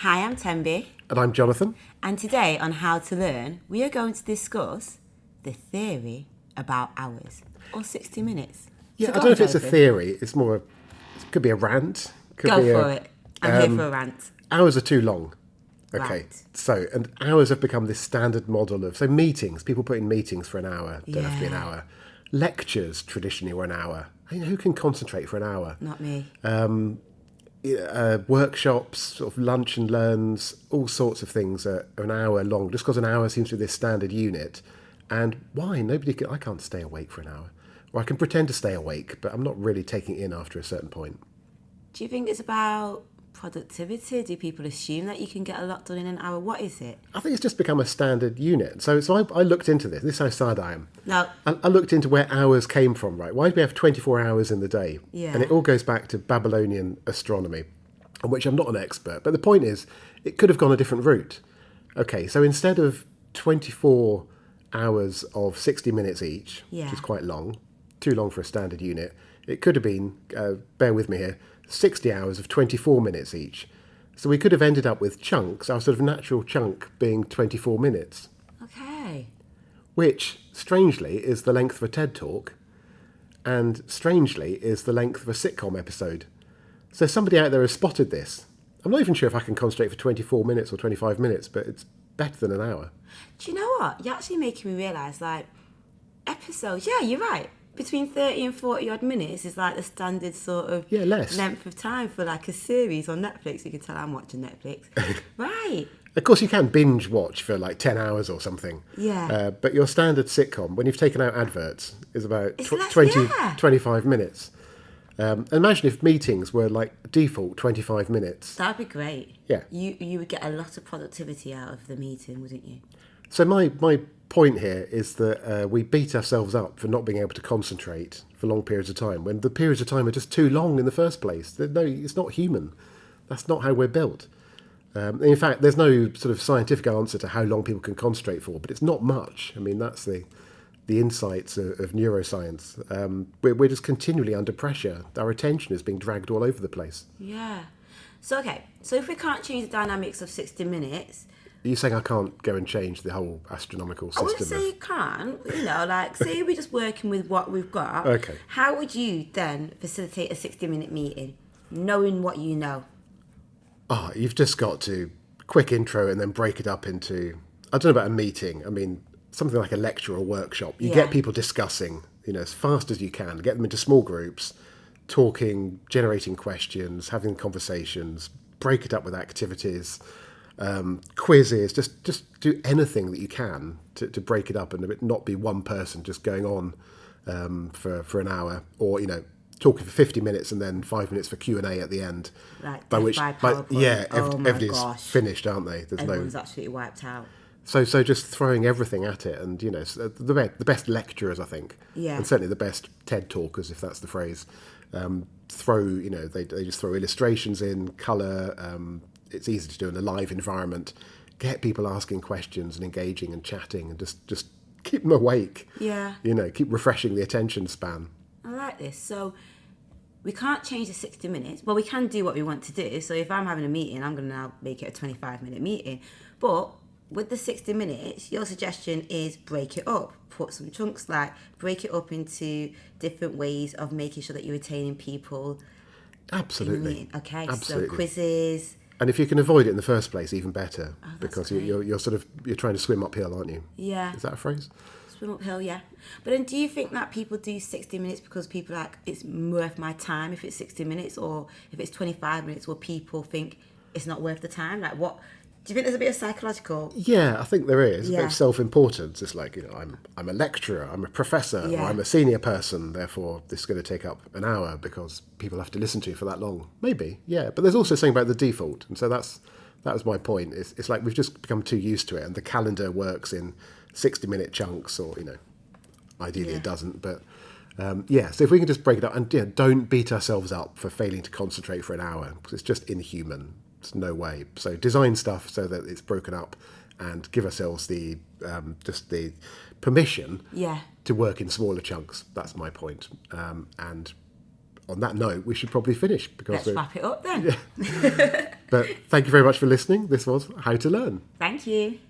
Hi, I'm Tembi. And I'm Jonathan. And today on How to Learn, we are going to discuss the theory about hours, or 60 minutes. Yeah, So I don't know if it's a theory. It's more, it could be a rant. Go for it. I'm here for a rant. Hours are too long. Okay, Right. so, and hours have become this standard model of, so meetings, people put in meetings for an hour, don't have to be an Yeah. hour. Lectures traditionally were an hour. Who can concentrate for an hour? Not me. Workshops, sort of lunch and learns, all sorts of things are an hour long, just because an hour seems to be this standard unit. And why? I can't stay awake for an hour. Or I can pretend to stay awake, but I'm not really taking it in after a certain point. Do you think it's about productivity? Do people assume that you can get a lot done in an hour? What is it? I think it's just become a standard unit. So I looked into this. This is how sad I am. No. I looked into where hours came from, right? Why do we have 24 hours in the day? Yeah. And it all goes back to Babylonian astronomy, on which I'm not an expert. But the point is, it could have gone a different route. Okay, so instead of 24 hours of 60 minutes each, Yeah. which is quite long, too long for a standard unit, it could have been, bear with me here, 60 hours of 24 minutes each. So we could have ended up with chunks, our sort of natural chunk being 24 minutes, Okay. which, strangely, is the length of a TED Talk, and strangely is the length of a sitcom episode. So somebody out there has spotted this. I'm not even sure if I can concentrate for 24 minutes or 25 minutes, but it's better than an hour. Do you know what? You're actually making me realise, like, episodes, yeah, you're right. Between 30 and 40 odd minutes is like the standard sort of less. length of time for like a series on Netflix. You can tell I'm watching Netflix. Right. Of course, you can binge watch for like 10 hours or something. Yeah. But your standard sitcom, when you've taken out adverts, is about It's less, 20, yeah. 25 minutes. Imagine if meetings were like default 25 minutes. That'd be great. Yeah. You would get a lot of productivity out of the meeting, wouldn't you? So my point here is that we beat ourselves up for not being able to concentrate for long periods of time, when the periods of time are just too long in the first place. No, it's not human. That's not how we're built. In fact, there's no sort of scientific answer to how long people can concentrate for, but it's not much. I mean, that's the insights of neuroscience. We're just continually under pressure. Our attention is being dragged all over the place. Yeah. So, okay. So if we can't change the dynamics of 60 minutes... Are you saying I can't go and change the whole astronomical system? I wouldn't say you can't, like, say we're just working with what we've got. Okay. How would you then facilitate a 60-minute meeting, knowing what you know? You've just got to quick intro and then break it up into, I don't know about a meeting. I mean, something like a lecture or workshop. You get people discussing, as fast as you can. Get them into small groups, talking, generating questions, having conversations. Break it up with activities. Quizzes, just do anything that you can to break it up and it not be one person just going on for an hour, or talking for 50 minutes and then 5 minutes for Q&A at the end. Like everybody's finished, aren't they? Everyone's absolutely wiped out. So just throwing everything at it, and the best lecturers, I think, and certainly the best TED talkers, if that's the phrase, they just throw illustrations in, colour. It's easy to do in a live environment. Get people asking questions and engaging and chatting, and just keep them awake. Yeah. Keep refreshing the attention span. I like this. So we can't change the 60 minutes. Well, we can do what we want to do. So if I'm having a meeting, I'm going to now make it a 25-minute meeting. But with the 60 minutes, your suggestion is break it up. Put some chunks, like break it up into different ways of making sure that you're retaining people. Absolutely. Okay, Absolutely. So quizzes. And if you can avoid it in the first place, even better, because you're trying to swim uphill, aren't you? Yeah. Is that a phrase? Swim uphill, yeah. But then do you think that people do 60 minutes because people are like, it's worth my time if it's 60 minutes, or if it's 25 minutes, will people think it's not worth the time? Like, what? Do you think there's a bit of psychological? Yeah, I think there is. Yeah. A bit of self-importance. It's like, I'm a lecturer, I'm a professor, or I'm a senior person, therefore this is going to take up an hour because people have to listen to you for that long. Maybe, yeah. But there's also something about the default. And so that was my point. It's like we've just become too used to it, and the calendar works in 60-minute chunks, or, ideally it doesn't. But, so if we can just break it up, and don't beat ourselves up for failing to concentrate for an hour, because it's just inhuman. There's no way. So design stuff so that it's broken up, and give ourselves the permission to work in smaller chunks. That's my point. And on that note, we should probably finish, because let's wrap it up then. But thank you very much for listening. This was How to Learn. Thank you.